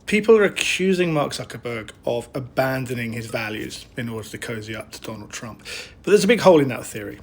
People are accusing Mark Zuckerberg of abandoning his values in order to cozy up to Donald Trump. But there's a big hole in that theory.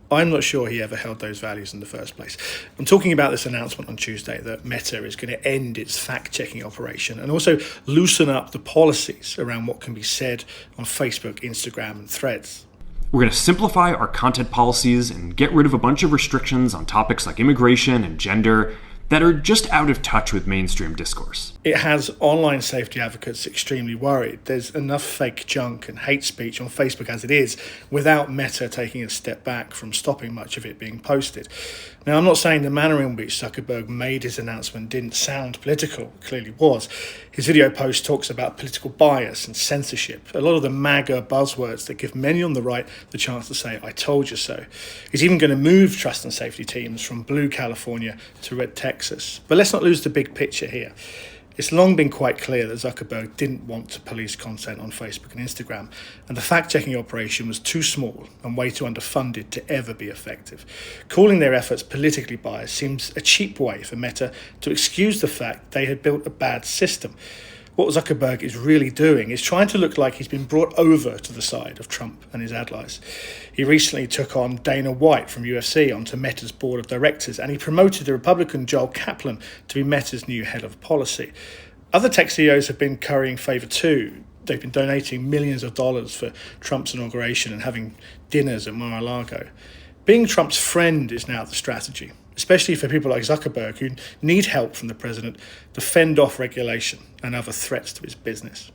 I'm not sure he ever held those values in the first place. I'm talking about this announcement on Tuesday that Meta is going to end its fact-checking operation and also loosen up the policies around what can be said on Facebook, Instagram, and Threads. We're going to simplify our content policies and get rid of a bunch of restrictions on topics like immigration and gender that are just out of touch with mainstream discourse. It has online safety advocates extremely worried. There's enough fake junk and hate speech on Facebook as it is, without Meta taking a step back from stopping much of it being posted. Now, I'm not saying the manner in which Zuckerberg made his announcement didn't sound political. It clearly was. His video post talks about political bias and censorship, a lot of the MAGA buzzwords that give many on the right the chance to say, "I told you so." He's even going to move trust and safety teams from blue California to red Texas. But let's not lose the big picture here. It's long been quite clear that Zuckerberg didn't want to police content on Facebook and Instagram, and the fact-checking operation was too small and way too underfunded to ever be effective. Calling their efforts politically biased seems a cheap way for Meta to excuse the fact they had built a bad system. What Zuckerberg is really doing is trying to look like he's been brought over to the side of Trump and his allies. He recently took on Dana White from UFC onto Meta's board of directors, and he promoted the Republican Joel Kaplan to be Meta's new head of policy. Other tech CEOs have been currying favor too. They've been donating millions of dollars for Trump's inauguration and having dinners at Mar-a-Lago. Being Trump's friend is now the strategy, especially for people like Zuckerberg who need help from the president to fend off regulation and other threats to his business.